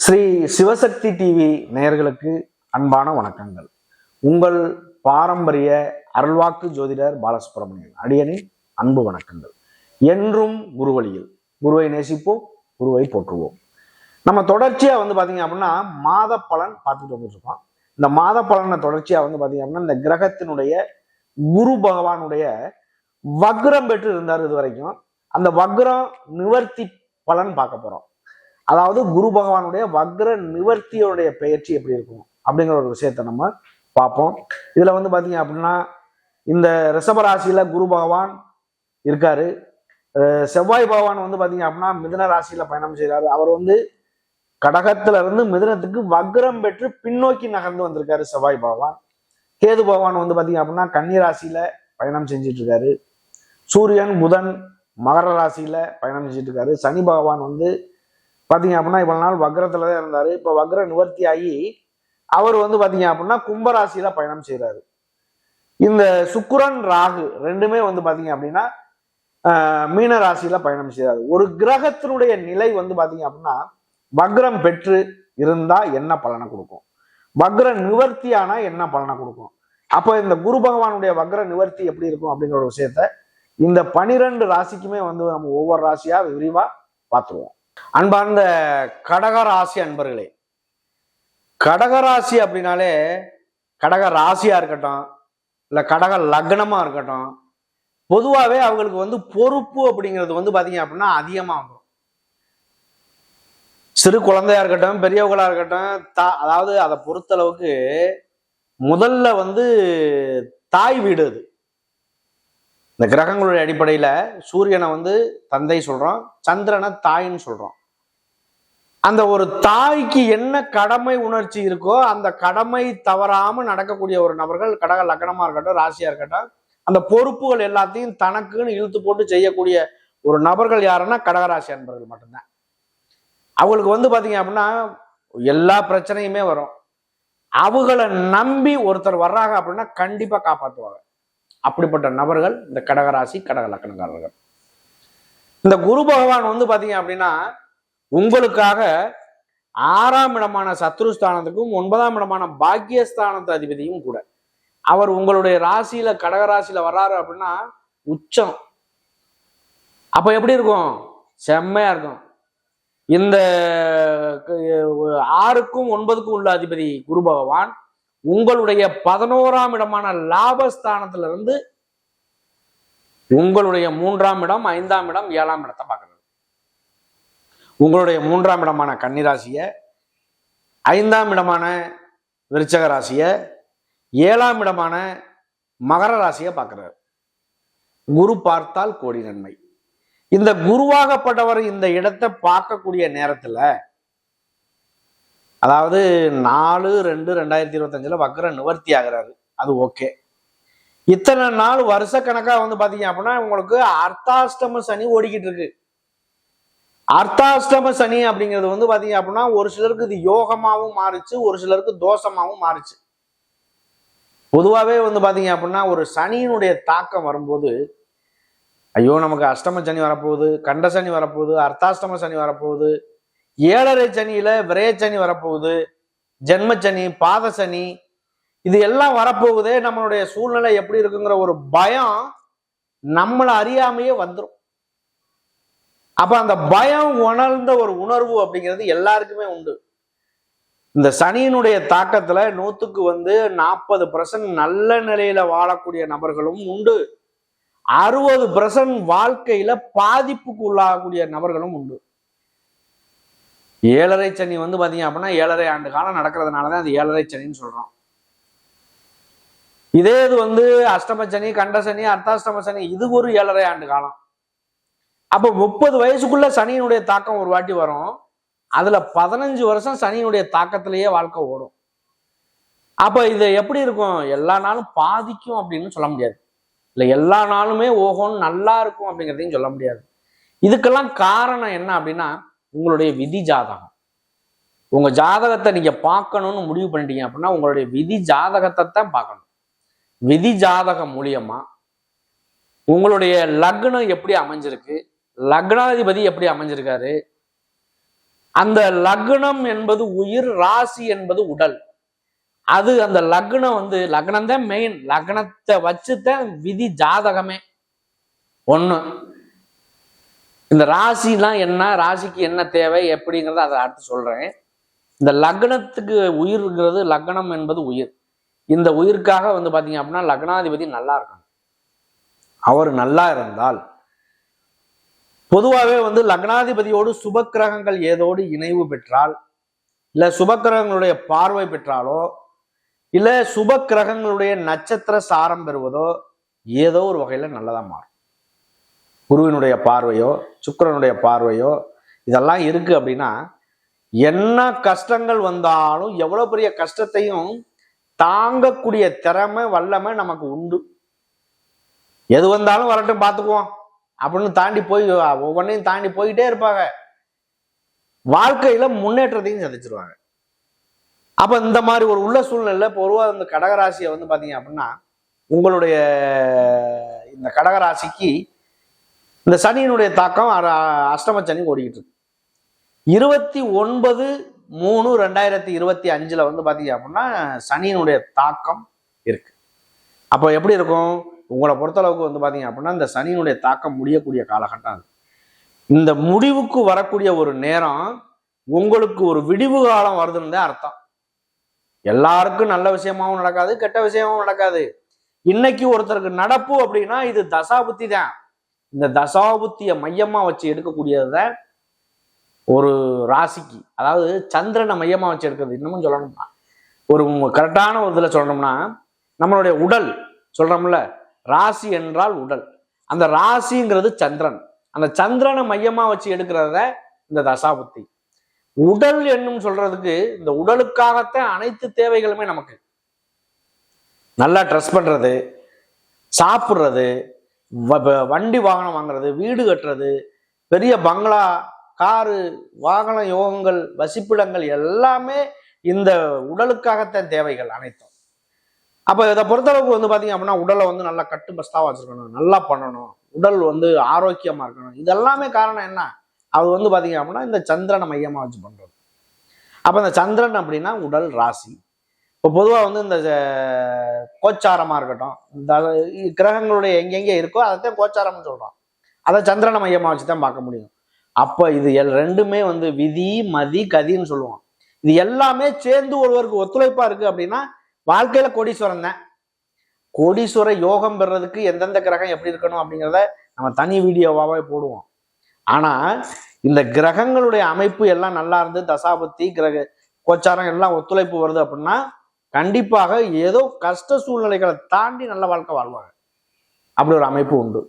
Sri Sivasakthi TV நேயர்களுக்கு அன்பான வணக்கங்கள். உங்கள் பாரம்பரிய அருள்வாக்கு ஜோதிடர் பாலசுப்ரமணியன் அடியனின் அன்பு வணக்கங்கள். என்றும் குருவழியில் குருவை நேசிப்போம், குருவை போற்றுவோம். நம்ம தொடர்ச்சியா பாத்தீங்க அப்படின்னா மாத பலன் பார்த்துட்டு வந்துட்டு இருக்கோம். இந்த மாத பலனை தொடர்ச்சியா பாத்தீங்க அப்படின்னா இந்த கிரகத்தினுடைய குரு பகவானுடைய வக்ரம் பெற்று இருந்தார். இது வரைக்கும் அந்த வக்ரம் நிவர்த்தி பலன் பார்க்க போறோம். அதாவது குரு பகவானுடைய வக்ர நிவர்த்தியோடைய பெயர்ச்சி எப்படி இருக்கும் அப்படிங்கிற ஒரு விஷயத்த நம்ம பார்ப்போம். இதுல பாத்தீங்க அப்படின்னா இந்த ரிஷபராசியில குரு பகவான் இருக்காரு. செவ்வாய் பகவான் பாத்தீங்க அப்படின்னா மிதுன ராசியில பயணம் செய்யறாரு. அவர் கடகத்துல இருந்து மிதுனத்துக்கு வக்ரம் பெற்று பின்னோக்கி நகர்ந்து வந்திருக்காரு செவ்வாய் பகவான். கேது பகவான் பாத்தீங்க அப்படின்னா கன்னி ராசியில பயணம் செஞ்சிட்டு இருக்காரு. சூரியன் புதன் மகர ராசியில பயணம் செஞ்சிட்டு இருக்காரு. சனி பகவான் பாத்தீங்க அப்படின்னா இவ்வளவு நாள் வக்ரத்துல தான் இருந்தாரு. இப்ப வக்ர நிவர்த்தி ஆகி அவர் பாத்தீங்க அப்படின்னா கும்பராசியில பயணம் செய்யறாரு. இந்த சுக்கிரன் ராகு ரெண்டுமே பாத்தீங்க அப்படின்னா மீன ராசியில பயணம் செய்யறாரு. ஒரு கிரகத்தினுடைய நிலை பாத்தீங்க அப்படின்னா வக்ரம் பெற்று இருந்தா என்ன பலனை கொடுக்கும், வக்ர நிவர்த்தி ஆனா என்ன பலனை கொடுக்கும், அப்ப இந்த குரு பகவானுடைய வக்ர நிவர்த்தி எப்படி இருக்கும் அப்படிங்கிற ஒரு விஷயத்த இந்த 12 ராசிக்குமே நம்ம ஒவ்வொரு ராசியா விரிவா பார்த்துருவோம். அன்பார்ந்த கடகராசி அன்பர்களே, கடகராசி அப்படின்னாலே கடக ராசியா இருக்கட்டும் இல்ல கடக லக்னமா இருக்கட்டும், பொதுவாகவே அவங்களுக்கு பொறுப்பு அப்படிங்கிறது பாத்தீங்க அப்படின்னா அதிகமா வந்துடும். சிறு குழந்தையா இருக்கட்டும் பெரியவங்களா இருக்கட்டும், அதாவது அதை பொறுத்தளவுக்கு முதல்ல தாய் வீடு அது. இந்த கிரகங்களுடைய அடிப்படையில சூரியனை தந்தை சொல்றோம், சந்திரனை தாயின்னு சொல்றோம். அந்த ஒரு தாய்க்கு என்ன கடமை உணர்ச்சி இருக்கோ அந்த கடமை தவறாம நடக்கக்கூடிய ஒரு நபர்கள் கடக லக்னமா இருக்கட்டும் ராசியா இருக்கட்டும், அந்த பொறுப்புகள் எல்லாத்தையும் தனக்குன்னு இழுத்து போட்டு செய்யக்கூடிய ஒரு நபர்கள் யாருன்னா கடகராசி அன்பர்கள் மட்டும்தான். அவங்களுக்கு பாத்தீங்க அப்படின்னா எல்லா பிரச்சனையுமே வரும். அவங்கள நம்பி ஒருத்தர் வர்றாங்க அப்படின்னா கண்டிப்பா காப்பாற்றுவாங்க. அப்படிப்பட்ட நபர்கள் இந்த கடகராசி கடக லக்னக்காரர்கள். இந்த குரு பகவான் பாத்தீங்க அப்படின்னா உங்களுக்காக 6ஆம் இடமான சத்ருஸ்தானத்துக்கும் 9ஆம் இடமான பாக்கியஸ்தானத்து அதிபதியும் கூட. அவர் உங்களுடைய ராசியில கடகராசியில வர்றாரு அப்படின்னா உச்சம். அப்ப எப்படி இருக்கும், செம்மையா இருக்கும். இந்த 6க்கும் 9க்கும் உள்ள அதிபதி குரு பகவான் உங்களுடைய 11ஆம் இடமான லாபஸ்தானத்துல இருந்து உங்களுடைய 3ஆம் இடம் 5ஆம் இடம் 7ஆம் இடத்தை பார்க்கறது. உங்களுடைய 3ஆம் இடமான கன்னிராசிய, 5ஆம் இடமான விருச்சக ராசிய, 7ஆம் இடமான மகர ராசியை பார்க்கிறார். குரு பார்த்தால் கோடி நன்மை. இந்த குருவாகப்பட்டவர் இந்த இடத்தை பார்க்கக்கூடிய நேரத்துல, அதாவது 4/2/2025 வக்ர நிவர்த்தி ஆகிறாரு. அது ஓகே. இத்தனை நாள் வருஷ கணக்கா பாத்தீங்க அப்படின்னா உங்களுக்கு அர்த்தாஷ்டம சனி ஓடிக்கிட்டு இருக்கு. அர்த்தாஷ்டம சனி அப்படிங்கிறது பாத்தீங்க அப்படின்னா ஒரு சிலருக்கு இது யோகமாவும் மாறுச்சு, ஒரு சிலருக்கு தோஷமாவும் மாறுச்சு. பொதுவாகவே பாத்தீங்க அப்படின்னா ஒரு சனியினுடைய தாக்கம் வரும்போது, ஐயோ நமக்கு அஷ்டம சனி வரப்போகுது, கண்ட சனி வரப்போகுது, அர்த்தாஷ்டம சனி வரப்போகுது, 7.5 சனியில விரயச்சனி வரப்போகுது, ஜென்மச்சனி, பாத சனி, இது எல்லாம் வரப்போகுதே, நம்மளுடைய சூழ்நிலை எப்படி இருக்குங்கிற ஒரு பயம் நம்மளை அறியாமையே வந்துடும். அப்ப அந்த பயம் உணர்ந்த ஒரு உணர்வு அப்படிங்கிறது எல்லாருக்குமே உண்டு. இந்த சனியினுடைய தாக்கத்துல 100க்கு 40% நல்ல நிலையில வாழக்கூடிய நபர்களும் உண்டு, 60% வாழ்க்கையில பாதிப்புக்கு உள்ளாகக்கூடிய நபர்களும் உண்டு. 7.5 சனி பாத்தீங்க அப்படின்னா 7.5 ஆண்டு காலம் நடக்கிறதுனாலதான் அது 7.5 சனின்னு சொல்றோம். இதே இது அஷ்டம சனி, கண்ட சனி, அர்த்தாஷ்டம சனி, இது ஒரு 7.5 ஆண்டு காலம். அப்ப 30 வயசுக்குள்ள சனியினுடைய தாக்கம் ஒரு வாட்டி வரும். அதுல 15 வருஷம் சனியினுடைய தாக்கத்திலேயே வாழ்க்கை ஓடும். அப்ப இது எப்படி இருக்கும், எல்லா நாளும் பாதிக்கும் அப்படின்னு சொல்ல முடியாது, இல்ல எல்லா நாளுமே ஓஹோன்னு நல்லா இருக்கும் அப்படிங்கிறதையும் சொல்ல முடியாது. இதுக்கெல்லாம் காரணம் என்ன அப்படின்னா உங்களுடைய விதி ஜாதகம். உங்க ஜாதகத்தை நீங்க பார்க்கணும்னு முடிவு பண்ணிட்டீங்க அப்படின்னா உங்களுடைய விதி ஜாதகத்தை தான் பார்க்கணும். விதி ஜாதகம் மூலியமா உங்களுடைய லக்னம் எப்படி அமைஞ்சிருக்கு, லக்னாதிபதி எப்படி அமைஞ்சிருக்காரு, அந்த லக்னம் என்பது உயிர், ராசி என்பது உடல். அது அந்த லக்னம் வந்து லக்னம் தான் மெயின். லக்னத்தை வச்சுதான் விதி ஜாதகமே. ஒண்ணு இந்த ராசிலாம் என்ன, ராசிக்கு என்ன தேவை எப்படிங்கிறத அதை அடுத்து சொல்றேன். இந்த லக்னத்துக்கு உயிர்ங்கிறது, லக்னம் என்பது உயிர். இந்த உயிருக்காக வந்து பாத்தீங்க அப்படின்னா லக்னாதிபதி நல்லா இருக்கணும். அவர் நல்லா இருந்தால், பொதுவாகவே வந்து லக்னாதிபதியோடு சுபக்கிரகங்கள் ஏதோடு இணைவு பெற்றால், இல்ல சுபக்கிரகங்களுடைய பார்வை பெற்றாலோ, இல்ல சுபக்கிரகங்களுடைய நட்சத்திர சாரம் பெறுவதோ ஏதோ ஒரு வகையில நல்லதா மாறும். குருவினுடைய பார்வையோ சுக்கிரனுடைய பார்வையோ இதெல்லாம் இருக்கு அப்படின்னா, என்ன கஷ்டங்கள் வந்தாலும் எவ்வளவு பெரிய கஷ்டத்தையும் தாங்கக்கூடிய திறமை வல்லமை நமக்கு உண்டு. எது வந்தாலும் வரட்டும் பார்த்துக்குவோம் அப்படின்னு தாண்டி போய் ஒவ்வொன்றையும் தாண்டி போயிட்டே இருப்பாங்க. வாழ்க்கையில முன்னேற்றத்தையும் சந்திச்சிருவாங்க. அப்ப இந்த மாதிரி ஒரு உள்ள சூழ்நிலை பொதுவாக இந்த கடகராசியை வந்து பாத்தீங்க அப்படின்னா, உங்களுடைய இந்த கடகராசிக்கு இந்த சனியினுடைய தாக்கம் அஷ்டம சனி ஓடிக்கிட்டு இருக்கு. 29/3/2025 வந்து பாத்தீங்க அப்படின்னா சனியினுடைய தாக்கம் இருக்கு. அப்போ எப்படி இருக்கும் உங்களை பொறுத்தளவுக்கு வந்து பாத்தீங்க அப்படின்னா, இந்த சனியினுடைய தாக்கம் முடியக்கூடிய காலகட்டம் அது. இந்த முடிவுக்கு வரக்கூடிய ஒரு நேரம் உங்களுக்கு ஒரு விடிவு காலம் வருதுன்னு தான் அர்த்தம். எல்லாருக்கும் நல்ல விஷயமாவும் நடக்காது, கெட்ட விஷயமாவும் நடக்காது. இன்னைக்கு ஒருத்தருக்கு நடப்பு அப்படின்னா இது தசாபுத்தி தான். இந்த தசாபுத்தியை மையமா வச்சு எடுக்கக்கூடியதுதான் ஒரு ராசிக்கு, அதாவது சந்திரனை மையமா வச்சு எடுக்கிறது. இன்னமும் சொல்லணும்னா ஒரு கரெக்டான ஒரு இதுல சொல்லணும்னா, நம்மளுடைய உடல் சொல்றோம்ல, ராசி என்றால் உடல். அந்த ராசிங்கிறது சந்திரன். அந்த சந்திரனை மையமா வச்சு எடுக்கிறத இந்த தசாபுத்தி. உடல் என்னும் சொல்றதுக்கு இந்த உடலுக்காகத்தான் அனைத்து தேவைகளுமே நமக்கு. நல்லா ட்ரெஸ் பண்றது, சாப்பிட்றது, வண்டி வாகனம் வாங்குறது, வீடு கட்டுறது, பெரிய பங்களா, காரு, வாகன யோகங்கள், வசிப்பிடங்கள் எல்லாமே இந்த உடலுக்காகத்தான் தேவைகள் அனைத்தும். அப்ப இதை பொறுத்தளவுக்கு வந்து பாத்தீங்க அப்படின்னா உடலை வந்து நல்லா கட்டு பஸ்தாவா வச்சிருக்கணும், நல்லா பண்ணணும், உடல் வந்து ஆரோக்கியமா இருக்கணும். இதெல்லாமே காரணம் என்ன, அது வந்து பாத்தீங்க அப்படின்னா இந்த சந்திரனை மையமா வச்சு பண்றது. அப்ப இந்த சந்திரன் அப்படின்னா உடல், ராசி. இப்போ பொதுவா வந்து இந்த கோச்சாரமா இருக்கட்டும், இந்த கிரகங்களுடைய எங்கெங்கே இருக்கோ அதைத்தான் கோச்சாரம்னு சொல்றோம். அதை சந்திரனை மையமா வச்சுதான் பார்க்க முடியும். அப்ப இது ரெண்டுமே வந்து விதி, மதி, கதின்னு சொல்லுவோம். இது எல்லாமே சேர்ந்து ஒருவருக்கு ஒத்துழைப்பா இருக்கு அப்படின்னா வாழ்க்கையில கோடீஸ்வரன் தான். கோடீஸ்வர யோகம் பெறதுக்கு எந்தெந்த கிரகம் எப்படி இருக்கணும் அப்படிங்கிறத நம்ம தனி வீடியோவாவே போடுவோம். ஆனா இந்த கிரகங்களுடைய அமைப்பு எல்லாம் நல்லா இருந்து தசாபத்தி கிரக கோச்சாரம் எல்லாம் ஒத்துழைப்பு வருது அப்படின்னா கண்டிப்பாக ஏதோ கஷ்ட சூழ்நிலைகளை தாண்டி நல்ல வாழ்க்கை வாழ்வாங்க. அப்படி ஒரு அமைப்பு உண்டு.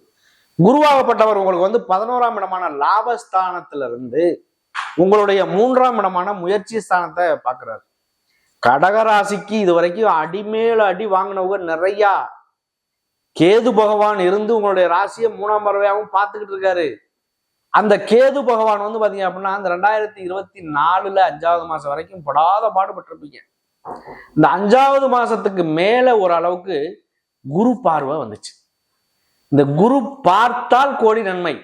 குருவாகப்பட்டவர் உங்களுக்கு வந்து 11ஆம் இடமான லாபஸ்தானத்திலிருந்து உங்களுடைய 3ஆம் இடமான முயற்சி ஸ்தானத்தை பார்க்கிறாரு. கடகராசிக்கு இது வரைக்கும் அடிமேல அடி வாங்கினவங்க நிறையா. கேது பகவான் இருந்து உங்களுடைய ராசியை 3ஆம் பறவையாகவும் பார்த்துக்கிட்டு இருக்காரு. அந்த கேது பகவான் வந்து பாத்தீங்க அப்படின்னா இந்த 2024 5வது மாசம் வரைக்கும் படாத பாடுபட்டிருப்பீங்க. இந்த 5வது மாசத்துக்கு மேல ஒரு அளவுக்கு குரு பார்வை வந்துச்சு. இந்த குரு பார்த்தால் கோடி நன்மை.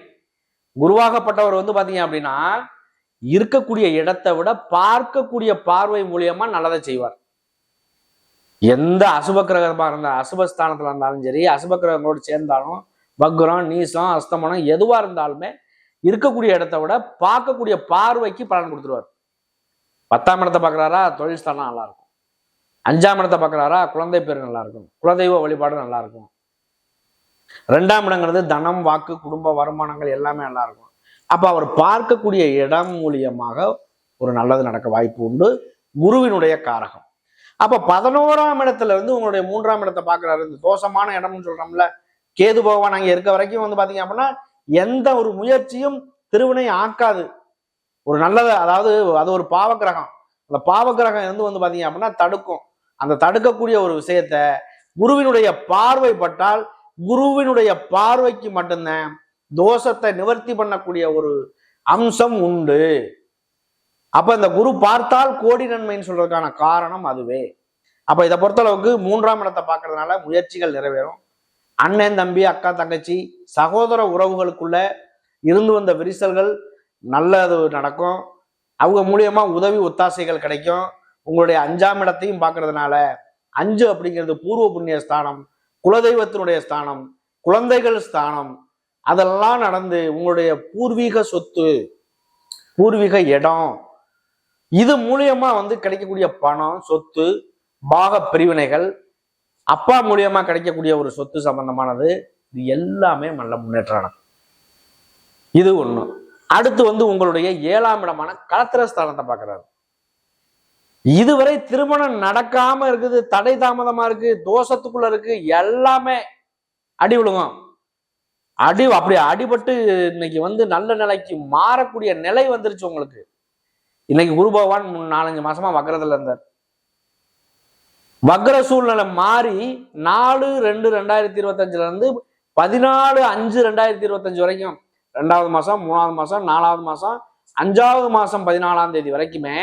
குருவாகப்பட்டவர் வந்து பாத்தீங்க அப்படின்னா இருக்கக்கூடிய இடத்தை விட பார்க்கக்கூடிய பார்வை மூலியமா நல்லதை செய்வார். எந்த அசுப கிரகமா இருந்தாலும், அசுபஸ்தானத்துல இருந்தாலும் சரி, அசுப கிரகங்களோடு சேர்ந்தாலும், வக்ரம், நீசம், அஸ்தமனம் எதுவா இருந்தாலுமே இருக்கக்கூடிய இடத்தை விட பார்க்கக்கூடிய பார்வைக்கு பலன் கொடுத்துருவார். 10ஆம் இடத்தை பார்க்குறாரா, தொழில் ஸ்தானம் நல்லா இருக்கும். 5ஆம் இடத்தை பார்க்குறாரா, குழந்தை பேர் நல்லா இருக்கும், குலதெய்வ வழிபாடு நல்லா இருக்கும். 2ஆம் இடங்கிறது தனம், வாக்கு, குடும்ப வருமானங்கள் எல்லாமே நல்லா இருக்கும். அப்ப அவர் பார்க்கக்கூடிய இடம் மூலியமாக ஒரு நல்லது நடக்க வாய்ப்பு உண்டு. குருவினுடைய காரகம். அப்ப 11ஆம் இடத்துல இருந்து உங்களுடைய 3ஆம் இடத்தை பார்க்கிறாரு. இந்த தோஷமான இடம்னு சொல்றோம்ல, கேது பகவான் அங்க இருக்க வரைக்கும் வந்து பாத்தீங்க அப்படின்னா எந்த ஒரு முயற்சியும் திருவினை ஆக்காது. ஒரு நல்லது, அதாவது அது ஒரு பாவக்கிரகம். அந்த பாவக்கிரகம் வந்து பாத்தீங்க அப்படின்னா தடுக்கும். அந்த தடுக்கக்கூடிய ஒரு விஷயத்த குருவினுடைய பார்வை பட்டால், குருவினுடைய பார்வைக்கு மட்டும்தான் தோஷத்தை நிவர்த்தி பண்ணக்கூடிய ஒரு அம்சம் உண்டு. அப்ப இந்த குரு பார்த்தால் கோடி நன்மைன்னு சொல்றதுக்கான காரணம் அதுவே. அப்ப இதை பொறுத்தளவுக்கு 3ஆம் இடத்தை பார்க்கறதுனால முயற்சிகள் நிறைவேறும். அண்ணன், தம்பி, அக்கா, தங்கச்சி, சகோதர உறவுகளுக்குள்ள இருந்து வந்த விரிசல்கள் நல்லது நடக்கும். அவங்க மூலியமா உதவி ஒத்தாசைகள் கிடைக்கும். உங்களுடைய 5ஆம் இடத்தையும் பார்க்கறதுனால 5 அப்படிங்கிறது பூர்வ புண்ணிய ஸ்தானம், குலதெய்வத்தினுடைய ஸ்தானம், குழந்தைகள் ஸ்தானம். அதெல்லாம் நடந்து உங்களுடைய பூர்வீக சொத்து, பூர்வீக இடம், இது மூலியமா கிடைக்கக்கூடிய பணம், சொத்து, பாக பிரிவினைகள், அப்பா மூலியமா கிடைக்கக்கூடிய ஒரு சொத்து சம்பந்தமானது, இது எல்லாமே நல்ல முன்னேற்றம். இது ஒண்ணு. அடுத்து உங்களுடைய 7ஆம் இடமான களத்திரஸ்தானத்தை பார்க்கிறாரு. இதுவரை திருமணம் நடக்காம இருக்குது, தடை தாமதமா இருக்கு, தோஷத்துக்குள்ள இருக்கு, எல்லாமே அடி விழுகும். அப்படி அடிபட்டு இன்னைக்கு நல்ல நிலைக்கு மாறக்கூடிய நிலை வந்துருச்சு உங்களுக்கு. இன்னைக்கு குரு பகவான் 4-5 மாசமா வக்ரத்துல இருந்தார். வக்ர சூழ்நிலை மாறி 4/2/2025 இருந்து 14/5/2025 வரைக்கும், 2வது மாசம், 3வது மாசம், 4வது மாசம், 5வது மாசம் 14ஆம் தேதி வரைக்குமே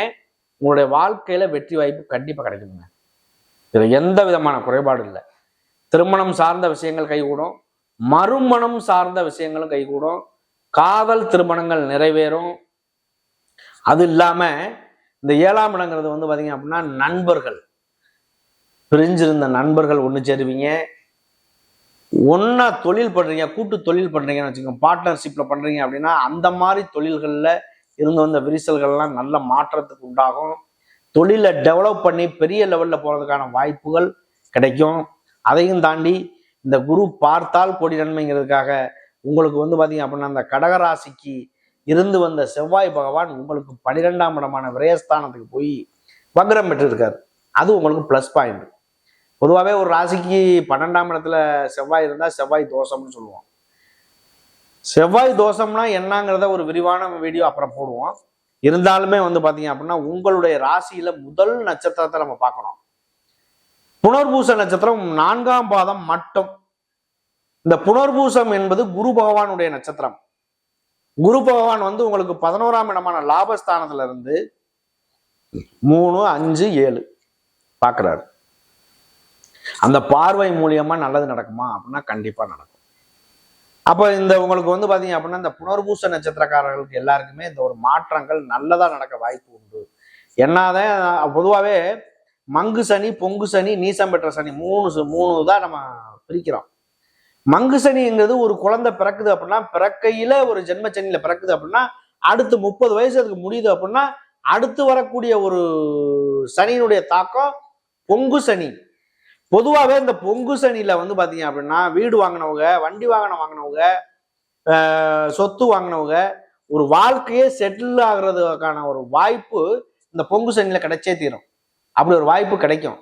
உங்களுடைய வாழ்க்கையில வெற்றி வாய்ப்பு கண்டிப்பா கிடைக்குங்க. இதுல எந்த விதமான குறைபாடு இல்லை. திருமணம் சார்ந்த விஷயங்கள் கைகூடும், மறுமணம் சார்ந்த விஷயங்களும் கைகூடும், காதல் திருமணங்கள் நிறைவேறும். அது இல்லாம இந்த 7ஆம் இடங்கிறது பாத்தீங்க அப்படின்னா நண்பர்கள், பிரிஞ்சிருந்த நண்பர்கள் ஒன்று சேருவீங்க. ஒன்னா தொழில் பண்றீங்க, கூட்டு தொழில் பண்றீங்கன்னு வச்சுக்கோங்க, பார்ட்னர்ஷிப்ல பண்றீங்க அப்படின்னா அந்த மாதிரி தொழில்கள்ல இருந்து வந்த விரிசல்கள்லாம் நல்ல மாற்றத்துக்கு உண்டாகும். தொழிலை டெவலப் பண்ணி பெரிய லெவல்ல போறதுக்கான வாய்ப்புகள் கிடைக்கும். அதையும் தாண்டி இந்த குரு பார்த்தால் கோடி நன்மைங்கிறதுக்காக உங்களுக்கு பாத்தீங்க அப்படின்னா அந்த கடகராசிக்கு இருந்து வந்த செவ்வாய் பகவான் உங்களுக்கு 12ஆம் இடமான விரயஸ்தானத்துக்கு போய் வக்ரம் பெற்றிருக்காரு. அது உங்களுக்கு பிளஸ் பாயிண்ட். பொதுவாகவே ஒரு ராசிக்கு 12ஆம் இடத்துல செவ்வாய் இருந்தா செவ்வாய் தோஷம்னு சொல்லுவோம். செவ்வாய் தோஷம்னா என்னங்கிறத ஒரு விரிவான வீடியோ அப்புறம் போடுவோம். இருந்தாலுமே பாத்தீங்க அப்படின்னா உங்களுடைய ராசியில முதல் நட்சத்திரத்தை நம்ம பார்க்கணும். புனர்பூச நட்சத்திரம் 4ஆம் பாதம் மட்டும். இந்த புனர்பூசம் என்பது குரு பகவானுடைய நட்சத்திரம். குரு பகவான் உங்களுக்கு 11ஆம் இடமான லாபஸ்தானத்துல இருந்து 3, 5, 7 பார்க்கிறாரு. அந்த பார்வை மூலியமா நல்லது நடக்குமா அப்படின்னா கண்டிப்பா நடக்கும். அப்ப இந்த உங்களுக்கு பாத்தீங்க அப்படின்னா இந்த புனர்பூச நட்சத்திரக்காரர்களுக்கு எல்லாருக்குமே இந்த ஒரு மாற்றங்கள் நல்லதா நடக்க வாய்ப்பு உண்டு. என்னதான் பொதுவாகவே மங்கு சனி, பொங்கு சனி, நீசம் பெற்ற சனி, மூணு தான் நம்ம பிரிக்கிறோம். மங்கு சனிங்கிறது ஒரு குழந்தை பிறக்குது அப்படின்னா, பிறக்கையில ஒரு ஜென்ம சனியில பிறக்குது அப்படின்னா, அடுத்து 30 வயசு அதுக்கு முடியுது அப்படின்னா அடுத்து வரக்கூடிய ஒரு சனியினுடைய தாக்கம் பொங்கு சனி. பொதுவாகவே இந்த பொங்கு சனியில பாத்தீங்க அப்படின்னா வீடு வாங்கினவங்க, வண்டி வாங்கினவங்க, சொத்து வாங்கினவங்க, ஒரு வாழ்க்கையே செட்டில் ஆகுறதுக்கான ஒரு வாய்ப்பு இந்த பொங்கு சனியில கிடைச்சே தீரும். அப்படி ஒரு வாய்ப்பு கிடைக்கும்.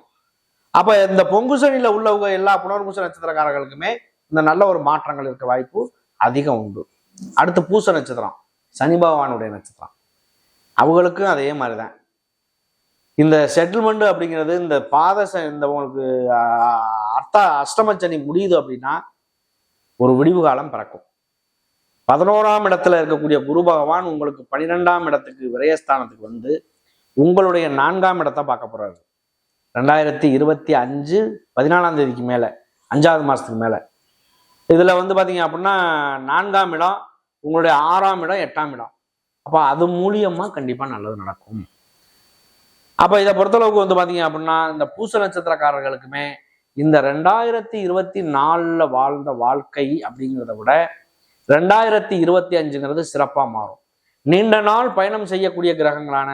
அப்ப இந்த பொங்கு சனியில உள்ளவங்க எல்லா புனர்பூச நட்சத்திரக்காரர்களுக்குமே இந்த நல்ல ஒரு மாற்றங்கள் இருக்க வாய்ப்பு அதிகம் உண்டு. அடுத்து பூச நட்சத்திரம், சனி பகவானுடைய நட்சத்திரம். அவங்களுக்கும் அதே மாதிரிதான். இந்த செட்டில்மெண்ட் அப்படிங்கிறது இந்த இந்த உங்களுக்கு அஷ்டம சனி முடியுது அப்படின்னா ஒரு விடிவு காலம் பிறக்கும். 11ஆம் இடத்துல இருக்கக்கூடிய குரு பகவான் உங்களுக்கு 12ஆம் இடத்துக்கு விரயஸ்தானத்துக்கு உங்களுடைய 4ஆம் இடத்தை பார்க்க போறாரு. 2025 14ஆம் தேதிக்கு மேல, 5வது மாசத்துக்கு மேல. இதுல பாத்தீங்க அப்படின்னா 4ஆம் இடம், உங்களுடைய 6ஆம் இடம், 8ஆம் இடம். அப்ப அது மூலியமா கண்டிப்பா நல்லது நடக்கும். அப்ப இதை பொறுத்தளவுக்கு பாத்தீங்க அப்படின்னா இந்த பூச நட்சத்திரக்காரர்களுக்குமே இந்த 2024 வாழ்ந்த வாழ்க்கை அப்படிங்கிறத விட 2025ங்கிறது சிறப்பா மாறும். நீண்ட நாள் பயணம் செய்யக்கூடிய கிரகங்களான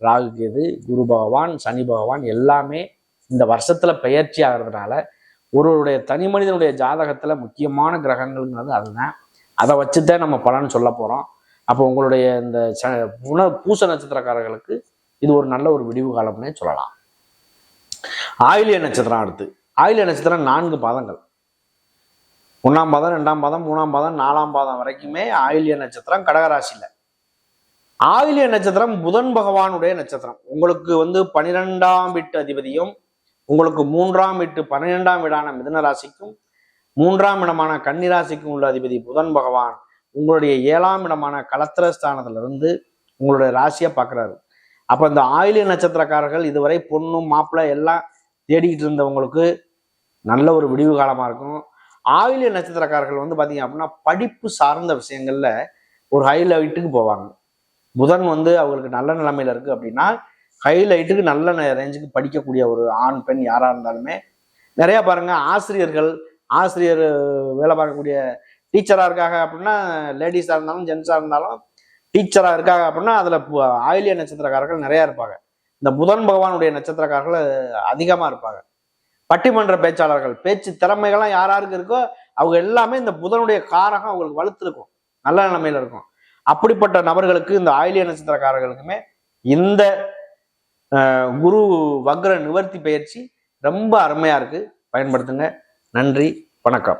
ராகு, கேது, குரு பகவான், சனி பகவான் எல்லாமே இந்த வருஷத்துல பெயர்ச்சி ஆகிறதுனால ஒருவருடைய தனி மனிதனுடைய ஜாதகத்துல முக்கியமான கிரகங்கள்ங்கிறது அதுதான். அதை வச்சுதான் நம்ம பலன் சொல்ல போறோம். அப்போ உங்களுடைய இந்த பூச நட்சத்திரக்காரர்களுக்கு இது ஒரு நல்ல ஒரு விடிவு காலம்னே சொல்லலாம். ஆயில்ய நட்சத்திரம். அடுத்து ஆயில்ய நட்சத்திரம் 4 பாதங்கள். 1ஆம் பாதம், 2ஆம் பாதம், 3ஆம் பாதம், 4ஆம் பாதம் வரைக்குமே ஆயில்ய நட்சத்திரம் கடகராசியில. ஆயில்ய நட்சத்திரம் புதன் பகவானுடைய நட்சத்திரம். உங்களுக்கு 12ஆம் வீட்டு அதிபதியும், உங்களுக்கு 3ஆம் வீட்டு 12ஆம் வீடான மிதுன ராசிக்கும், 3ஆம் இடமான கன்னி ராசிக்கும் உள்ள அதிபதி புதன் பகவான் உங்களுடைய 7ஆம் இடமான களத்திரஸ்தானத்துல இருந்து உங்களுடைய ராசியை பார்க்கிறாரு. அப்ப இந்த ஆயில்ய நட்சத்திரக்காரர்கள் இதுவரை பொண்ணும் மாப்பிள்ளை எல்லாம் தேடிக்கிட்டு இருந்தவங்களுக்கு நல்ல ஒரு விடிவு காலமா இருக்கும். ஆயில்ய நட்சத்திரக்காரர்கள் பாத்தீங்க அப்படின்னா படிப்பு சார்ந்த விஷயங்கள்ல ஒரு ஹை லெவலுக்கு போவாங்க. புதன் வந்து அவங்களுக்கு நல்ல நிலைமையில இருக்கு அப்படின்னா ஹைலைட்டுக்கு நல்ல ரேஞ்சுக்கு படிக்கக்கூடிய ஒரு ஆண் பெண் யாரா இருந்தாலுமே நிறைய பாருங்க ஆசிரியர் வேலை பார்க்கக்கூடிய டீச்சரா இருக்காங்க அப்படின்னா லேடிஸா இருந்தாலும் ஜென்ஸா இருந்தாலும் டீச்சரா இருக்காங்க அப்படின்னா அதுல ஆயிலிய நட்சத்திரக்காரர்கள் நிறைய இருப்பாங்க. இந்த புதன் பகவானுடைய நட்சத்திரக்காரர்கள் அதிகமா இருப்பாங்க. பட்டிமன்ற பேச்சாளர்கள் பேச்சு திறமைகள்லாம் யாராருக்கு இருக்கோ அவங்க எல்லாமே இந்த புதனுடைய காரகம் அவங்களுக்கு வலுத்திருக்கும், நல்ல நிலைமையில இருக்கும். அப்படிப்பட்ட நபர்களுக்கு இந்த ஆயிலிய நட்சத்திரக்காரர்களுக்குமே இந்த குரு வக்ர நிவர்த்தி பயிற்சி ரொம்ப அருமையா இருக்கு. பயன்படுத்துங்க. நன்றி, வணக்கம்.